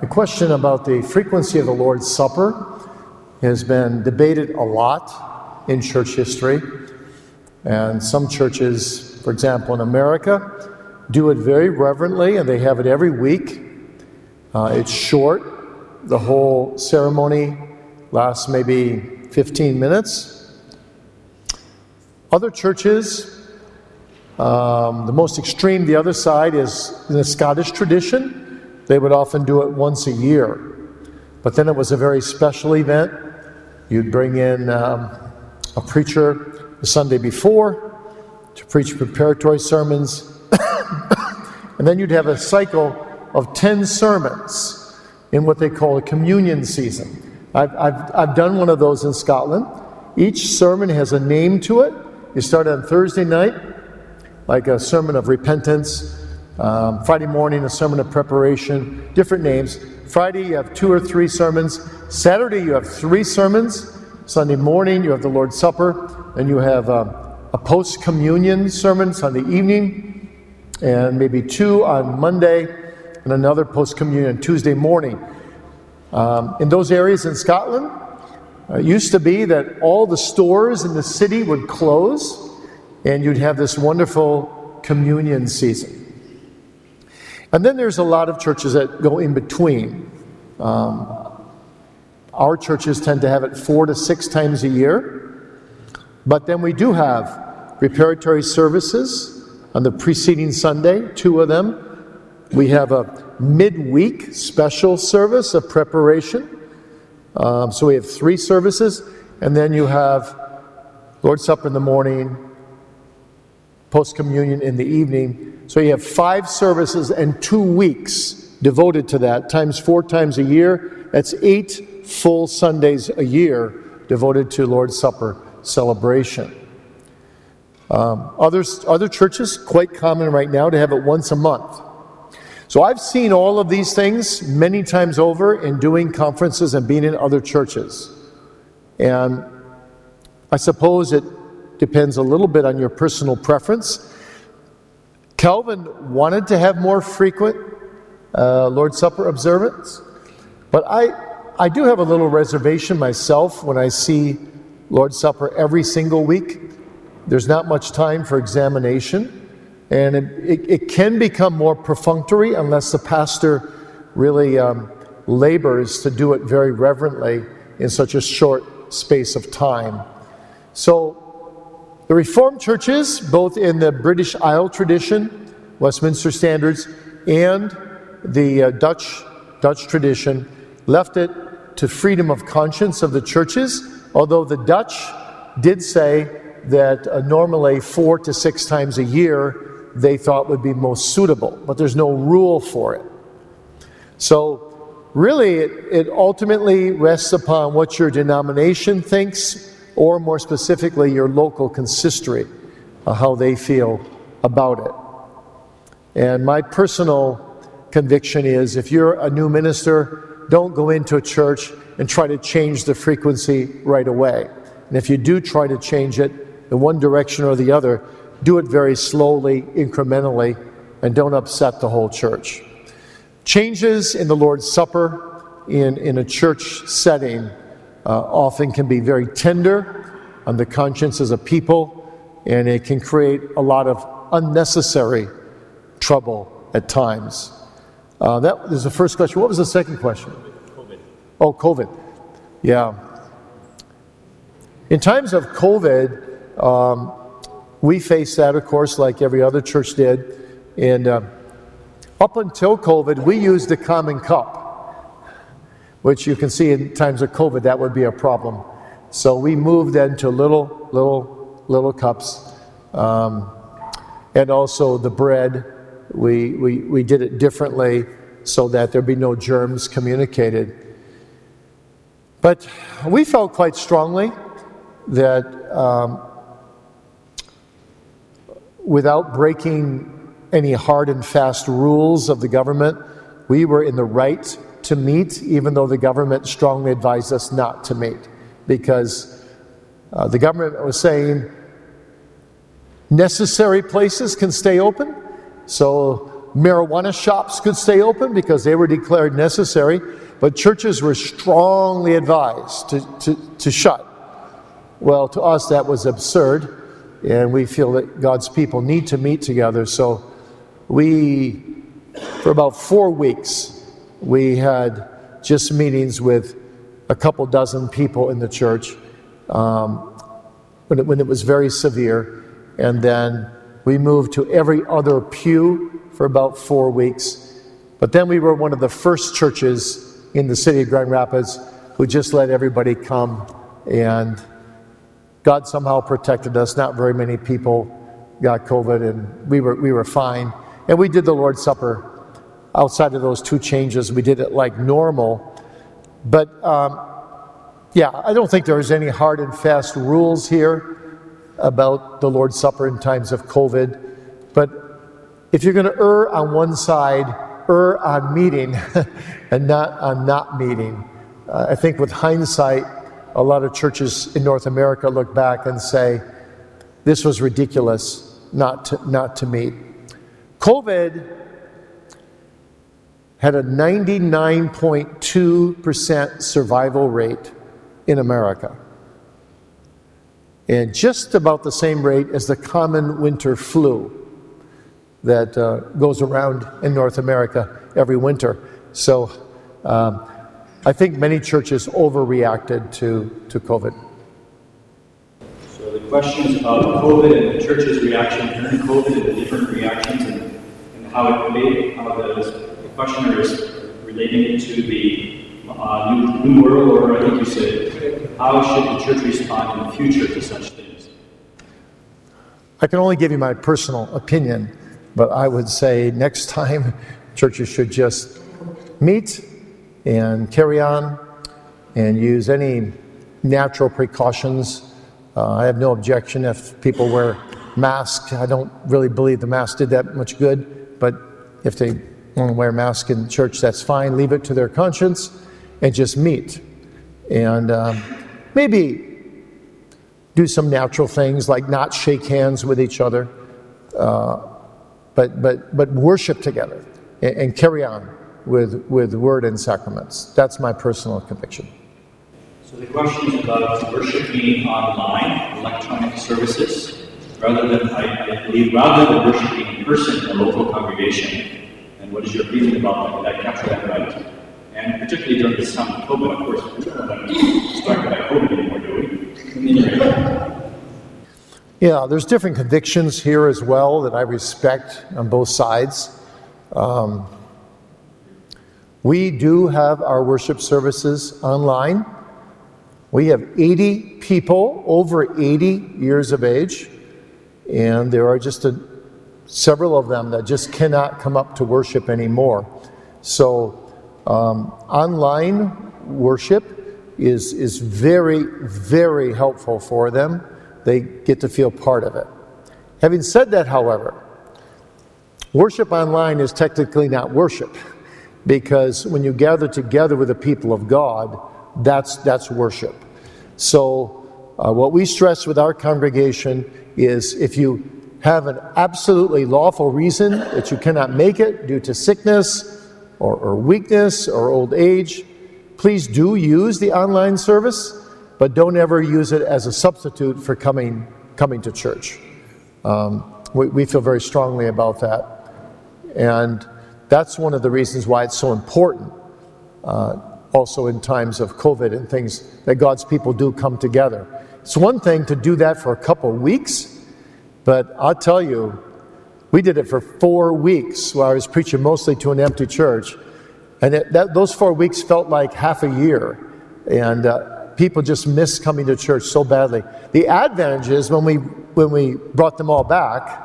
The question about the frequency of the Lord's Supper has been debated a lot in church history. And some churches, for example in America, do it very reverently, and they have it every week. It's short. The whole ceremony lasts maybe 15 minutes. Other churches, the most extreme, the other side, is in the Scottish tradition. They would often do it once a year. But then it was a very special event. You'd bring in a preacher the Sunday before to preach preparatory sermons. And then you'd have a cycle of 10 sermons in what they call a communion season. I've done one of those in Scotland. Each sermon has a name to it. You start on Thursday night, like a sermon of repentance. Friday morning, a sermon of preparation. Different names. Friday, you have 2 or 3 sermons. Saturday, you have 3 sermons. Sunday morning, you have the Lord's Supper. Then you have a post-communion sermon Sunday evening. And maybe 2 on Monday, and another post-communion Tuesday morning. In those areas in Scotland, it used to be that all the stores in the city would close, and you'd have this wonderful communion season. And then there's a lot of churches that go in between. Our churches tend to have it 4 to 6 times a year, but then we do have preparatory services on the preceding Sunday, 2 of them. We have a midweek special service of preparation. So we have 3 services, and then you have Lord's Supper in the morning, post-communion in the evening. So you have 5 services and 2 weeks devoted to that, times 4 times a year. That's 8 full Sundays a year devoted to Lord's Supper celebration. Other churches, quite common right now to have it once a month. So I've seen all of these things many times over in doing conferences and being in other churches. And I suppose it depends a little bit on your personal preference. Calvin wanted to have more frequent Lord's Supper observance, but I do have a little reservation myself when I see Lord's Supper every single week. There's not much time for examination, and it can become more perfunctory unless the pastor really labors to do it very reverently in such a short space of time. So the Reformed churches, both in the British Isle tradition, Westminster Standards, and the Dutch tradition, left it to freedom of conscience of the churches, although the Dutch did say that normally 4 to 6 times a year they thought would be most suitable, but there's no rule for it. So really it ultimately rests upon what your denomination thinks, or more specifically your local consistory, how they feel about it. And my personal conviction is, if you're a new minister, don't go into a church and try to change the frequency right away. And if you do try to change it in one direction or the other, do it very slowly, incrementally, and don't upset the whole church. Changes in the Lord's Supper in a church setting often can be very tender on the consciences of people, and it can create a lot of unnecessary trouble at times. That was the first question. What was the second question? COVID. Oh, COVID. Yeah. In times of COVID, we faced that, of course, like every other church did. And up until COVID, we used the common cup, which you can see in times of COVID, that would be a problem. So we moved then to little cups. And also the bread, we did it differently so that there'd be no germs communicated. But we felt quite strongly that without breaking any hard and fast rules of the government, we were in the right to meet, even though the government strongly advised us not to meet, because the government was saying necessary places can stay open. So marijuana shops could stay open because they were declared necessary, but churches were strongly advised to shut. Well, to us that was absurd, and we feel that God's people need to meet together. So for about 4 weeks, we had just meetings with a couple dozen people in the church when it was very severe. And then we moved to every other pew for about 4 weeks. But then we were one of the first churches in the city of Grand Rapids who just let everybody come, and God somehow protected us. Not very many people got COVID, and we were fine. And we did the Lord's Supper. Outside of those 2 changes, we did it like normal. But I don't think there's any hard and fast rules here about the Lord's Supper in times of COVID. But if you're going to err on one side, err on meeting and not on not meeting. I think with hindsight, a lot of churches in North America look back and say, this was ridiculous not to meet. COVID had a 99.2% survival rate in America, and just about the same rate as the common winter flu that goes around in North America every winter. So I think many churches overreacted to COVID. So the questions about COVID and the church's reaction during COVID and the different reactions and how the questioner is relating it to the new world, or I think you said, how should the church respond in the future to such things? I can only give you my personal opinion, but I would say next time churches should just meet and carry on and use any natural precautions. I have no objection if people wear masks. I don't really believe the mask did that much good, but if they want to wear a mask in church, that's fine. Leave it to their conscience and just meet. And maybe do some natural things like not shake hands with each other, but worship together and carry on with word and sacraments. That's my personal conviction. So the question is about worshiping online, electronic services, rather than worshiping in person in a local congregation. And what is your feeling about that? Did I capture that right? And particularly during this time of COVID, of course, we're not struck by COVID anymore, do we? Yeah, there's different convictions here as well that I respect on both sides. We do have our worship services online. We have 80 people over 80 years of age, and there are just several of them that just cannot come up to worship anymore. So online worship is very, very helpful for them. They get to feel part of it. Having said that, however, worship online is technically not worship, because when you gather together with the people of God, that's worship. So what we stress with our congregation is, if you have an absolutely lawful reason that you cannot make it due to sickness or weakness or old age, please do use the online service, but don't ever use it as a substitute for coming to church. We feel very strongly about that. And that's one of the reasons why it's so important, also in times of COVID and things, that God's people do come together. It's one thing to do that for a couple of weeks, but I'll tell you, we did it for 4 weeks while I was preaching mostly to an empty church. And those 4 weeks felt like half a year. And people just missed coming to church so badly. The advantage is when we brought them all back,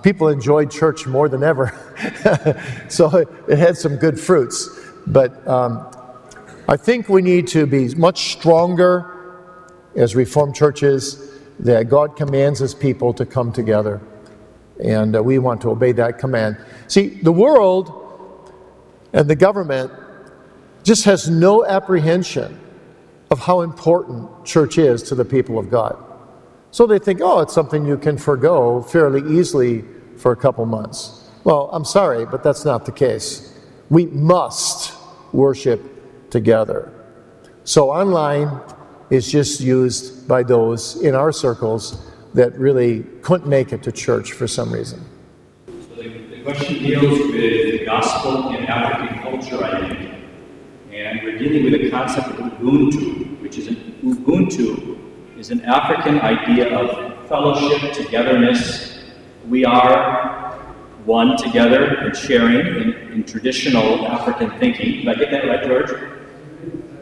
people enjoyed church more than ever. So it had some good fruits. But I think we need to be much stronger as Reformed churches, that God commands His people to come together. And we want to obey that command. See, the world and the government just has no apprehension of how important church is to the people of God. So they think, it's something you can forgo fairly easily for a couple months. Well, I'm sorry, but that's not the case. We must worship together. So online is just used by those in our circles that really couldn't make it to church for some reason. So the question deals with the gospel in African culture, I think. And we're dealing with the concept of Ubuntu, which is Ubuntu is an African idea of fellowship, togetherness. We are one together and sharing in traditional African thinking. Did I get that right, George?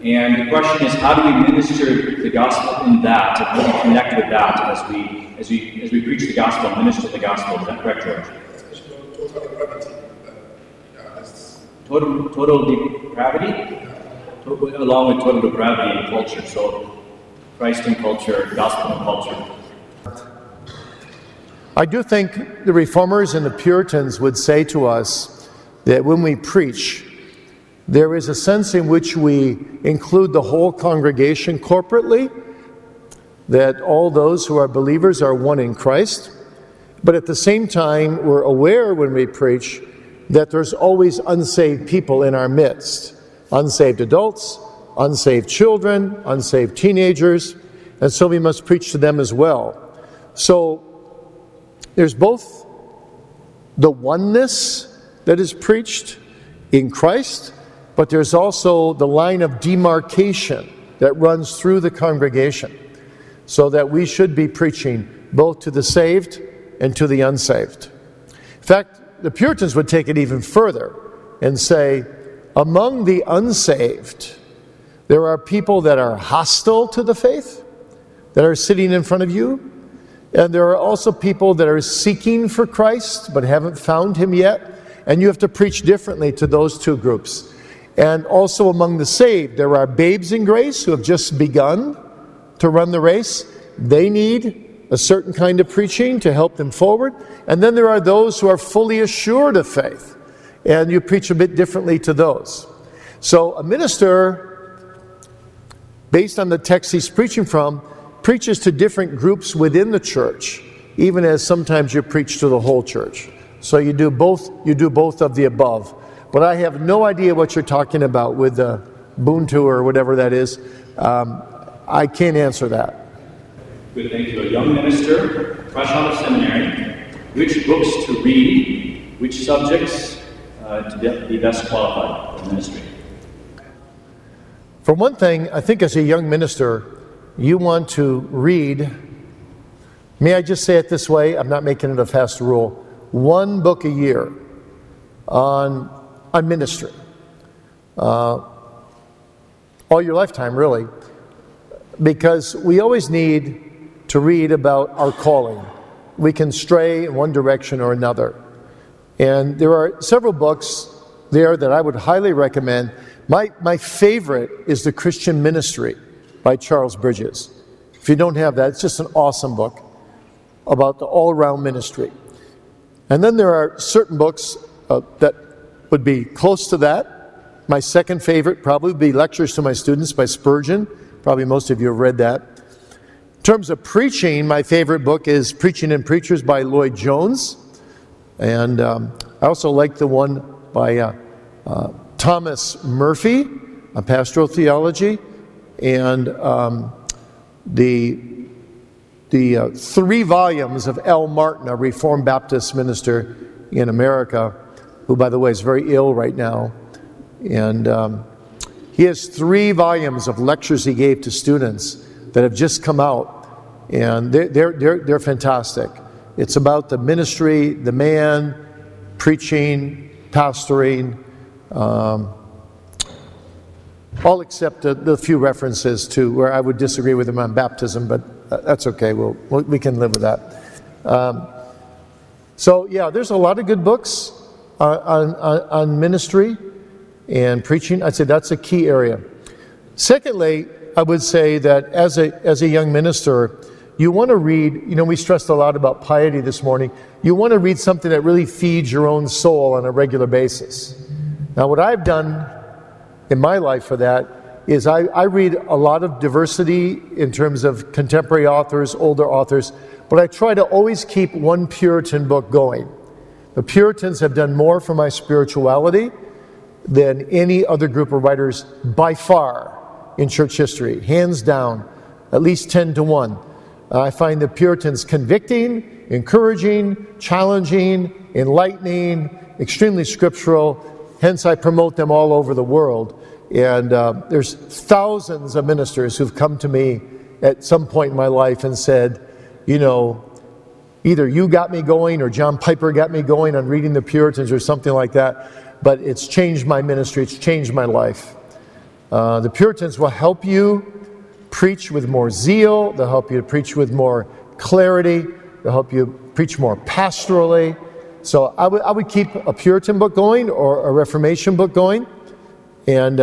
And the question is, how do we minister the gospel in that, and how do we connect with that as we preach the gospel and minister the gospel? Is that correct, George? Total depravity? Along with total depravity in culture. So Christ in culture, gospel in culture. I do think the Reformers and the Puritans would say to us that when we preach, there is a sense in which we include the whole congregation corporately, that all those who are believers are one in Christ, but at the same time, we're aware when we preach that there's always unsaved people in our midst, unsaved adults, unsaved children, unsaved teenagers, and so we must preach to them as well. So there's both the oneness that is preached in Christ, but there's also the line of demarcation that runs through the congregation, so that we should be preaching both to the saved and to the unsaved. In fact, the Puritans would take it even further and say, among the unsaved, there are people that are hostile to the faith, that are sitting in front of you, and there are also people that are seeking for Christ but haven't found him yet, and you have to preach differently to those two groups. And also among the saved, there are babes in grace who have just begun to run the race. They need a certain kind of preaching to help them forward. And then there are those who are fully assured of faith, and you preach a bit differently to those. So a minister, based on the text he's preaching from, preaches to different groups within the church, even as sometimes you preach to the whole church. So you do both of the above. But I have no idea what you're talking about with the Ubuntu or whatever that is. I can't answer that. Good, thank you. A young minister, fresh out of seminary, which books to read, which subjects to be best qualified for ministry? For one thing, I think as a young minister, you want to read, may I just say it this way, I'm not making it a fast rule, one book a year on ministry. All your lifetime, really. Because we always need to read about our calling. We can stray in one direction or another. And there are several books there that I would highly recommend. My favorite is The Christian Ministry by Charles Bridges. If you don't have that, it's just an awesome book about the all-around ministry. And then there are certain books that would be close to that. My second favorite probably would be Lectures to My Students by Spurgeon. Probably most of you have read that. In terms of preaching, my favorite book is Preaching and Preachers by Lloyd Jones. And I also like the one by Thomas Murphy on pastoral theology, and the 3 volumes of L. Martin, a Reformed Baptist minister in America, who, by the way, is very ill right now. And he has 3 volumes of lectures he gave to students that have just come out, and they're fantastic. It's about the ministry, the man, preaching, pastoring, all except the few references to where I would disagree with him on baptism, but that's okay. We can live with that. So yeah, there's a lot of good books on ministry and preaching. I'd say that's a key area. Secondly, I would say that as a young minister, you want to read, we stressed a lot about piety this morning. You want to read something that really feeds your own soul on a regular basis. Now, what I've done in my life for that is I read a lot of diversity in terms of contemporary authors, older authors, but I try to always keep one Puritan book going. the Puritans have done more for my spirituality than any other group of writers by far in church history. Hands down, at least 10-1. I find the Puritans convicting, encouraging, challenging, enlightening, extremely scriptural. Hence, I promote them all over the world. And there's thousands of ministers who've come to me at some point in my life and said, you know, either you got me going or John Piper got me going on reading the Puritans or something like that. But it's changed my ministry. It's changed my life. The Puritans will help you preach with more zeal. They'll help you to preach with more clarity. They'll help you preach more pastorally. So I would keep a Puritan book going or a Reformation book going. And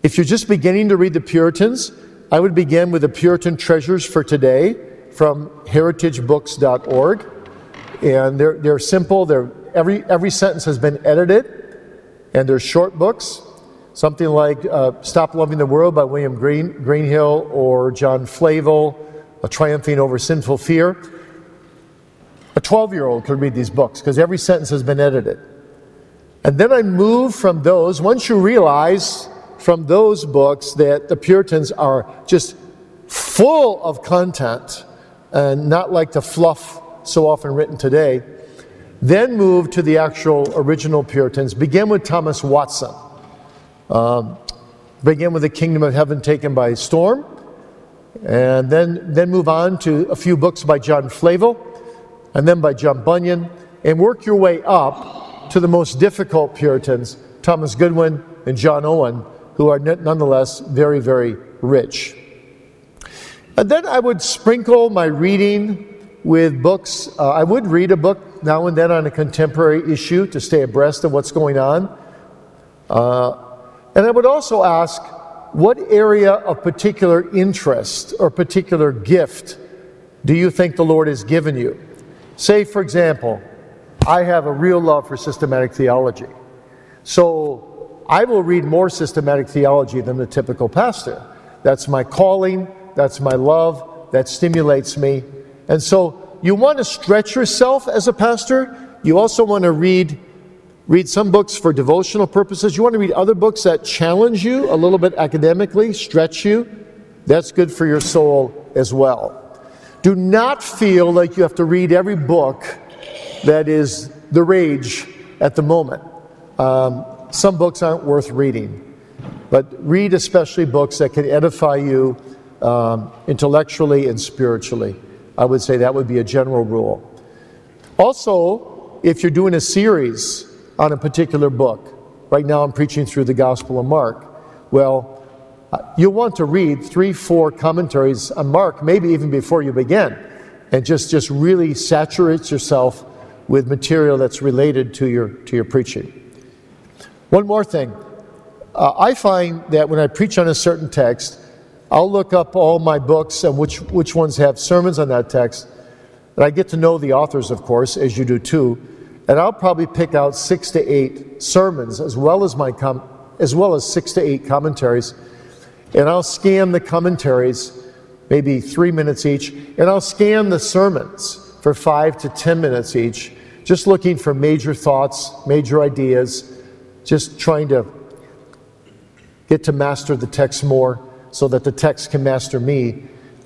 if you're just beginning to read the Puritans, I would begin with the Puritan Treasures for Today from heritagebooks.org. And they're simple. Every sentence has been edited, and they're short books. Something like Stop Loving the World by William Greenhill or John Flavel, Triumphing Over Sinful Fear. A 12-year-old could read these books because every sentence has been edited. And then I move from those, once you realize from those books that the Puritans are just full of content and not like the fluff so often written today, then move to the actual original Puritans. Begin with Thomas Watson. Begin with The Kingdom of Heaven Taken by Storm, and then move on to a few books by John Flavel, and then by John Bunyan, and work your way up to the most difficult Puritans, Thomas Goodwin and John Owen, who are nonetheless very, very rich. And then I would sprinkle my reading with books. I would read a book now and then on a contemporary issue to stay abreast of what's going on. And I would also ask, what area of particular interest or particular gift do you think the Lord has given you? Say, for example, I have a real love for systematic theology. So I will read more systematic theology than the typical pastor. That's my calling, that's my love, that stimulates me. And so you want to stretch yourself as a pastor. You also want to read some books for devotional purposes. You want to read other books that challenge you a little bit academically, stretch you. That's good for your soul as well. Do not feel like you have to read every book that is the rage at the moment. Some books aren't worth reading, but read especially books that can edify you intellectually and spiritually. I would say that would be a general rule. Also, if you're doing a series on a particular book. Right now I'm preaching through the Gospel of Mark. Well, you'll want to read 3-4 commentaries on Mark, maybe even before you begin, and just really saturate yourself with material that's related to your preaching. One more thing. I find that when I preach on a certain text, I'll look up all my books and which ones have sermons on that text, and I get to know the authors, of course, as you do too. And I'll probably pick out 6 to 8 sermons as well as 6 to 8 commentaries. And I'll scan the commentaries, maybe 3 minutes each, and I'll scan the sermons for 5 to 10 minutes each, just looking for major thoughts, major ideas, just trying to get to master the text more so that the text can master me.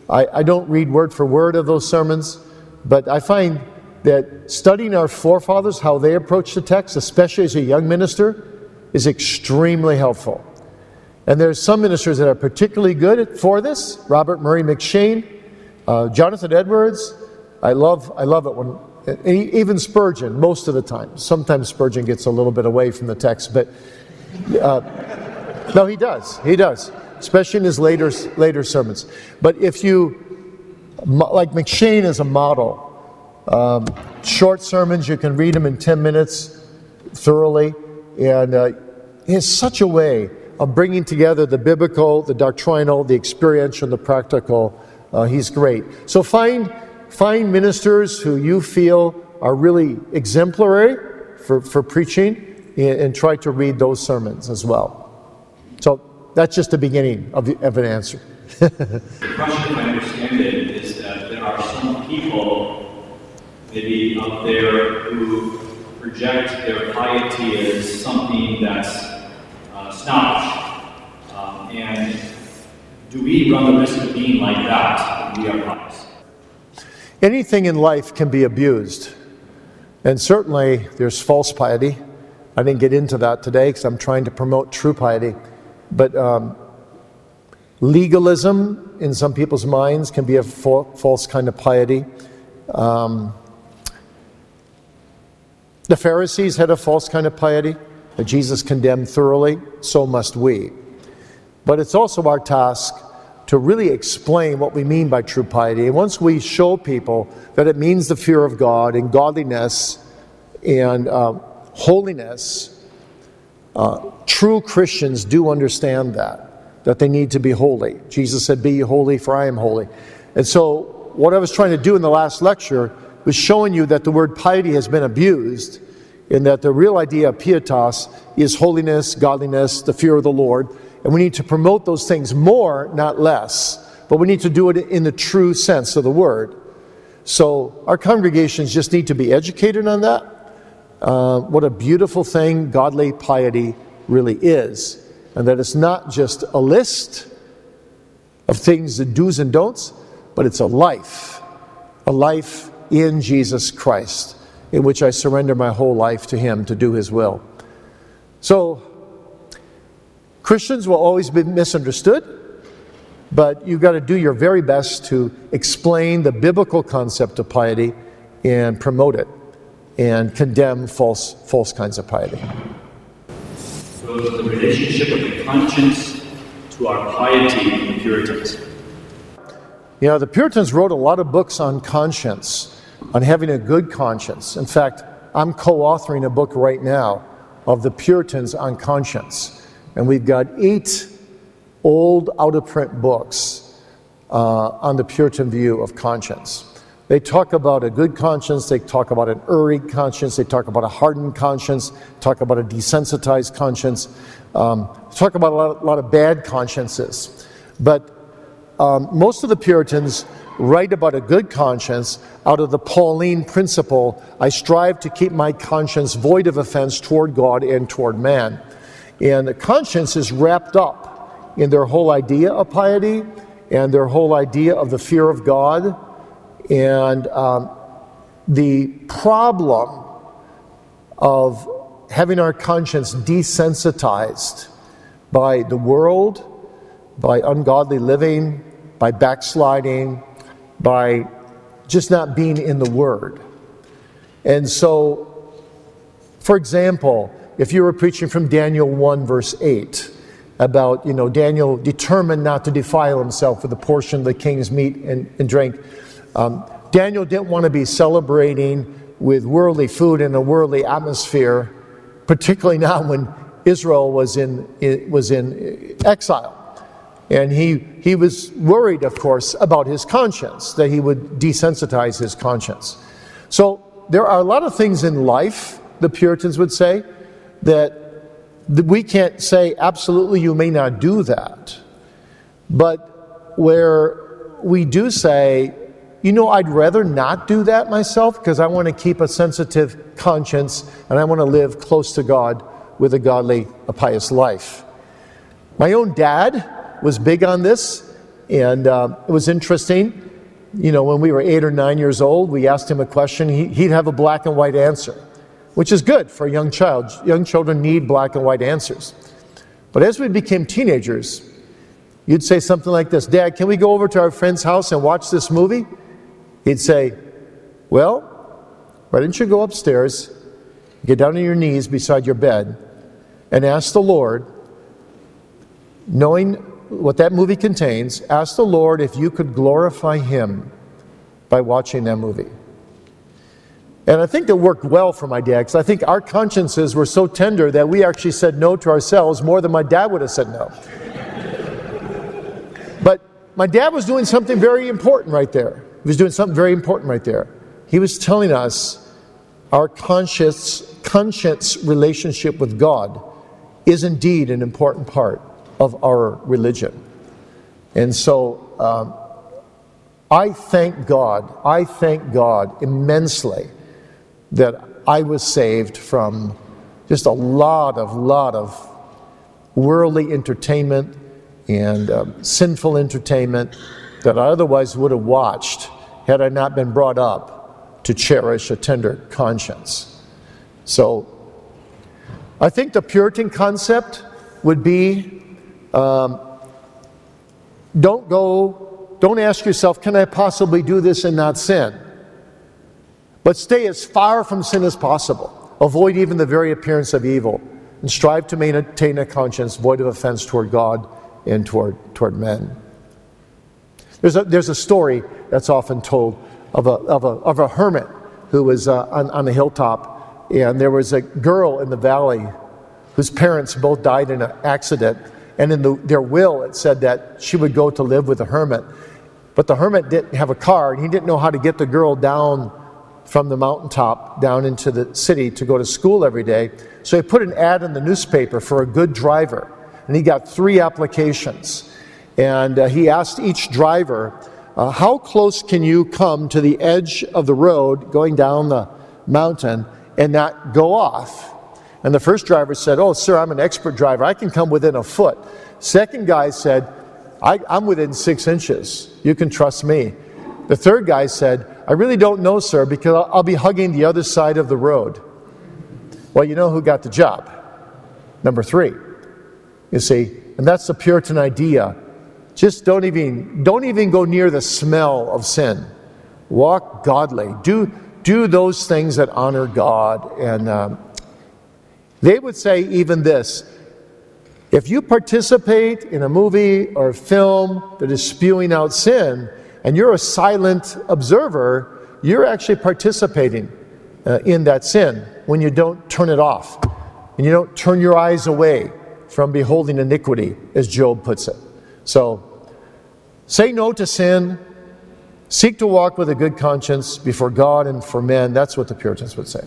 I don't read word for word of those sermons, but I find that studying our forefathers, how they approach the text, especially as a young minister, is extremely helpful. And there's some ministers that are particularly good for this. Robert Murray McCheyne, Jonathan Edwards. I love it when, even Spurgeon, most of the time. Sometimes Spurgeon gets a little bit away from the text, but no, he does, especially in his later sermons. But if you, like McCheyne is a model. Short sermons, you can read them in 10 minutes thoroughly, and he has such a way of bringing together the biblical, the doctrinal, the experiential, and the practical. He's great. So find ministers who you feel are really exemplary for preaching, and try to read those sermons as well. So that's just the beginning of an answer. The question, if I understand it, is that there are some people maybe out there who project their piety as something that's snobbish. And do we run the risk of being like that when we are pious? Anything in life can be abused. And certainly there's false piety. I didn't get into that today because I'm trying to promote true piety. But legalism in some people's minds can be a false kind of piety. The Pharisees had a false kind of piety that Jesus condemned thoroughly, so must we. But it's also our task to really explain what we mean by true piety. And once we show people that it means the fear of God and godliness and holiness, true Christians do understand that they need to be holy. Jesus said, "Be ye holy, for I am holy." And so what I was trying to do in the last lecture was showing you that the word piety has been abused, and that the real idea of pietas is holiness, godliness, the fear of the Lord. And we need to promote those things more, not less. But we need to do it in the true sense of the word. So our congregations just need to be educated on that. What a beautiful thing godly piety really is. And that it's not just a list of things, the do's and don'ts, but it's a life in Jesus Christ, in which I surrender my whole life to Him to do His will. So, Christians will always be misunderstood, but you've got to do your very best to explain the biblical concept of piety and promote it and condemn false kinds of piety. So the relationship of the conscience to our piety in the Puritans. You know, the Puritans wrote a lot of books on conscience, on having a good conscience. In fact, I'm co-authoring a book right now of the Puritans on conscience. And we've got 8 old out-of-print books on the Puritan view of conscience. They talk about a good conscience, they talk about an erring conscience, they talk about a hardened conscience, talk about a desensitized conscience, talk about a lot of bad consciences. But most of the Puritans write about a good conscience out of the Pauline principle, I strive to keep my conscience void of offense toward God and toward man. And the conscience is wrapped up in their whole idea of piety and their whole idea of the fear of God. And the problem of having our conscience desensitized by the world, by ungodly living, by backsliding, by just not being in the Word. And so, for example, if you were preaching from Daniel 1 verse 8 about, Daniel determined not to defile himself with a portion of the king's meat and drink, Daniel didn't want to be celebrating with worldly food in a worldly atmosphere, particularly now when Israel was in exile. And he was worried, of course, about his conscience, that he would desensitize his conscience. So there are a lot of things in life, the Puritans would say, that we can't say, absolutely, you may not do that. But where we do say, I'd rather not do that myself because I want to keep a sensitive conscience and I want to live close to God with a pious life. My own dad was big on this, and it was interesting. When we were 8 or 9 years old, we asked him a question. He'd have a black and white answer, which is good for a young child. Young children need black and white answers. But as we became teenagers, you'd say something like this, Dad, can we go over to our friend's house and watch this movie? He'd say, well, why don't you go upstairs, get down on your knees beside your bed, and ask the Lord, knowing what that movie contains, ask the Lord if you could glorify Him by watching that movie. And I think it worked well for my dad, because I think our consciences were so tender that we actually said no to ourselves more than my dad would have said no. But my dad was doing something very important right there. He was doing something very important right there. He was telling us our conscience relationship with God is indeed an important part of our religion. And so I thank God immensely that I was saved from just a lot of worldly entertainment and sinful entertainment that I otherwise would have watched had I not been brought up to cherish a tender conscience. So I think the Puritan concept would be, don't ask yourself, can I possibly do this and not sin? But stay as far from sin as possible. Avoid even the very appearance of evil, and strive to maintain a conscience void of offense toward God and toward men. There's a story that's often told of a hermit who was on a hilltop, and there was a girl in the valley whose parents both died in an accident, and in their will it said that she would go to live with the hermit. But the hermit didn't have a car, and he didn't know how to get the girl down from the mountaintop down into the city to go to school every day. So he put an ad in the newspaper for a good driver, and he got 3 applications. And he asked each driver, how close can you come to the edge of the road going down the mountain and not go off? And the first driver said, oh, sir, I'm an expert driver. I can come within a foot. Second guy said, I'm within 6 inches. You can trust me. The third guy said, I really don't know, sir, because I'll be hugging the other side of the road. Well, you know who got the job? Number 3. You see, and that's the Puritan idea. Just don't even go near the smell of sin. Walk godly. Do those things that honor God. And they would say even this: if you participate in a movie or a film that is spewing out sin, and you're a silent observer, you're actually participating in that sin when you don't turn it off, and you don't turn your eyes away from beholding iniquity, as Job puts it. So, say no to sin, seek to walk with a good conscience before God and for men. That's what the Puritans would say.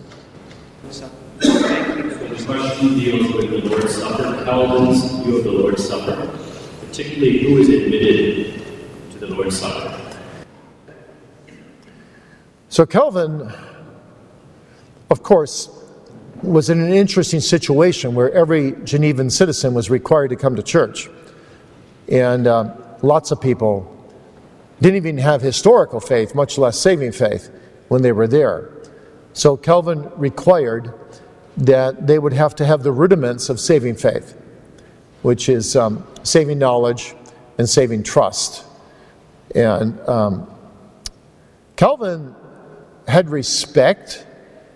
So the question deals with the Lord's Supper, Calvin's view of the Lord's Supper, particularly who is admitted to the Lord's Supper. So Calvin, of course, was in an interesting situation where every Genevan citizen was required to come to church. And lots of people didn't even have historical faith, much less saving faith, when they were there. So Calvin required that they would have to have the rudiments of saving faith, which is saving knowledge and saving trust. And Calvin had respect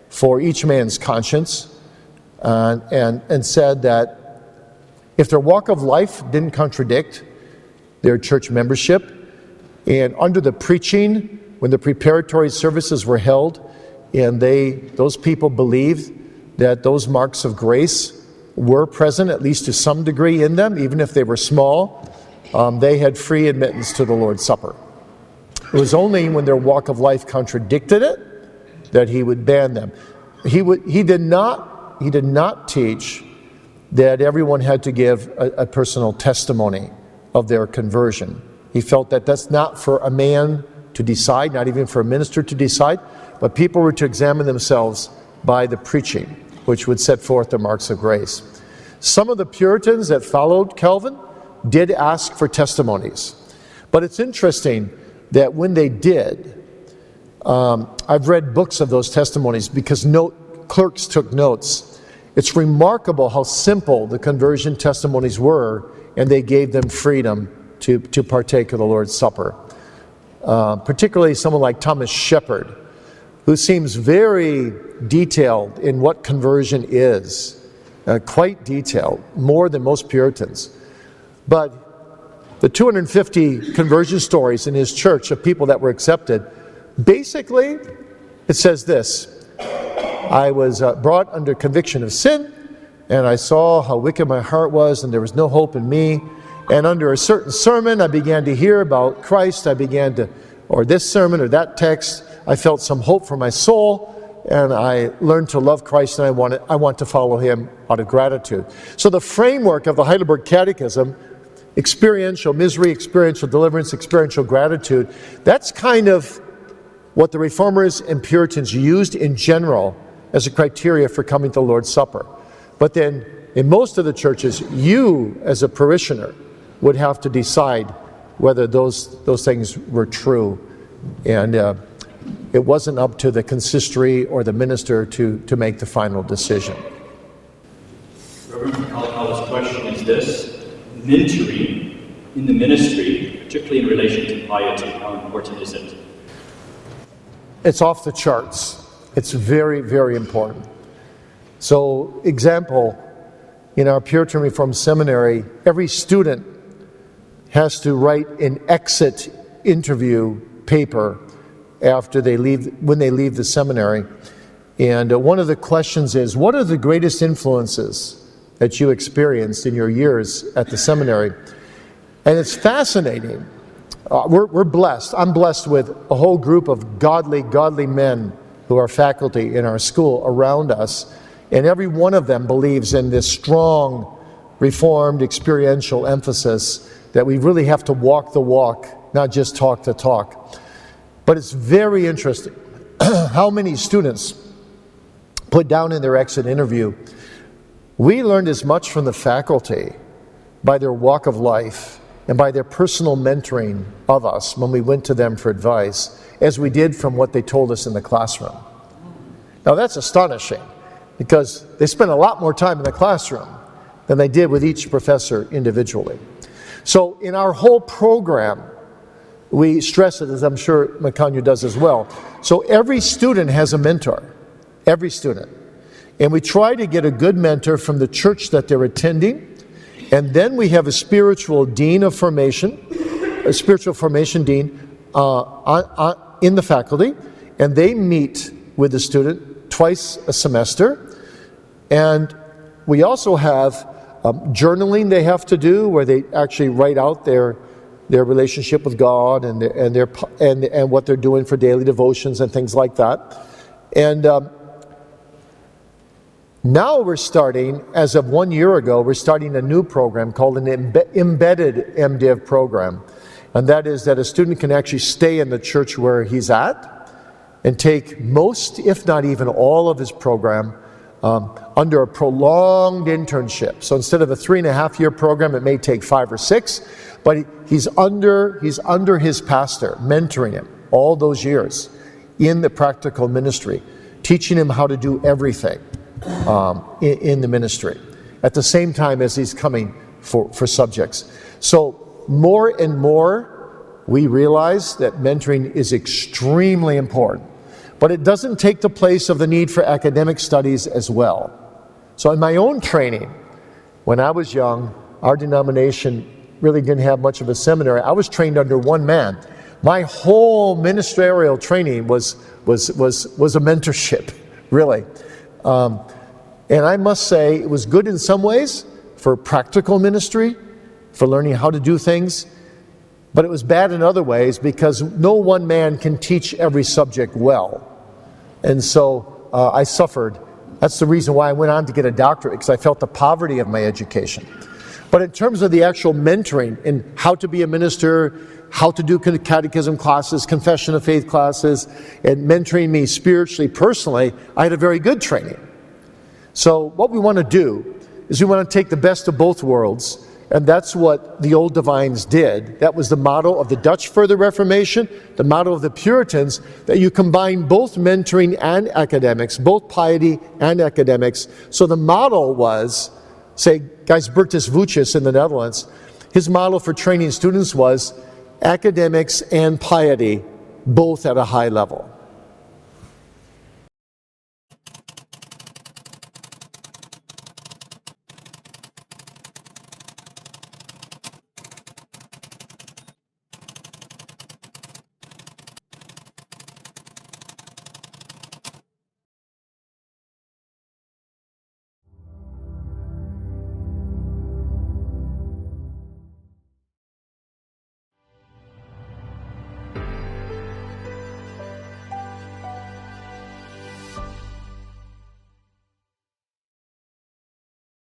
for each man's conscience and said that if their walk of life didn't contradict their church membership, and under the preaching, when the preparatory services were held, and those people believed that those marks of grace were present, at least to some degree in them, even if they were small, they had free admittance to the Lord's Supper. It was only when their walk of life contradicted it that he would ban them. He did not teach that everyone had to give a personal testimony of their conversion. He felt that that's not for a man to decide, not even for a minister to decide, but people were to examine themselves by the preaching, which would set forth the marks of grace. Some of the Puritans that followed Calvin did ask for testimonies. But it's interesting that when they did, I've read books of those testimonies because clerks took notes. It's remarkable how simple the conversion testimonies were, and they gave them freedom to partake of the Lord's Supper. Particularly someone like Thomas Shepard, who seems very detailed in what conversion is, quite detailed, more than most Puritans. But the 250 conversion stories in his church of people that were accepted, basically, it says this: I was brought under conviction of sin, and I saw how wicked my heart was, and there was no hope in me. And under a certain sermon, I began to hear about Christ. Or this sermon or that text, I felt some hope for my soul, and I learned to love Christ, and I want to follow him out of gratitude. So the framework of the Heidelberg Catechism experiential misery, experiential deliverance, experiential gratitude. That's kind of what the Reformers and Puritans used in general as a criteria for coming to the Lord's Supper. But then in most of the churches, you as a parishioner would have to decide whether those things were true. And it wasn't up to the consistory or the minister to make the final decision. Reverend Kalakala's question is this: mentoring in the ministry, particularly in relation to piety, how important is it? It's off the charts. It's very, very important. So, example, in our Puritan Reformed Seminary, every student has to write an exit interview paper after when they leave the seminary. And one of the questions is, what are the greatest influences that you experienced in your years at the seminary? And it's fascinating. We're blessed. I'm blessed with a whole group of godly men who are faculty in our school around us. And every one of them believes in this strong, Reformed, experiential emphasis that we really have to walk the walk, not just talk the talk. But it's very interesting how many students put down in their exit interview, we learned as much from the faculty by their walk of life and by their personal mentoring of us when we went to them for advice as we did from what they told us in the classroom. Now that's astonishing, because they spent a lot more time in the classroom than they did with each professor individually. So in our whole program, we stress it, as I'm sure Mukhanyo does as well. So every student has a mentor, every student. And we try to get a good mentor from the church that they're attending. And then we have a spiritual dean of formation, a spiritual formation dean in the faculty. And they meet with the student twice a semester. And we also have journaling they have to do, where they actually write out their relationship with God and what they're doing for daily devotions and things like that. And now we're starting, as of 1 year ago, we're starting a new program called an embedded MDiv program. And that is that a student can actually stay in the church where he's at and take most, if not even all, of his program under a prolonged internship. So instead of a 3.5-year program, it may take 5 or 6, but he's under his pastor, mentoring him all those years in the practical ministry, teaching him how to do everything in the ministry, at the same time as he's coming for subjects. So more and more we realize that mentoring is extremely important. But it doesn't take the place of the need for academic studies as well. So in my own training, when I was young, our denomination really didn't have much of a seminary. I was trained under one man. My whole ministerial training was a mentorship, really. And I must say, it was good in some ways for practical ministry, for learning how to do things. But it was bad in other ways, because no one man can teach every subject well. And so I suffered. That's the reason why I went on to get a doctorate, because I felt the poverty of my education. But in terms of the actual mentoring and how to be a minister, how to do catechism classes, confession of faith classes, and mentoring me spiritually, personally, I had a very good training. So what we want to do is we want to take the best of both worlds. And that's what the old divines did. That was the motto of the Dutch Further Reformation, the motto of the Puritans, that you combine both mentoring and academics, both piety and academics. So the model was, say, Gijsbertus Vucius in the Netherlands, his model for training students was academics and piety, both at a high level.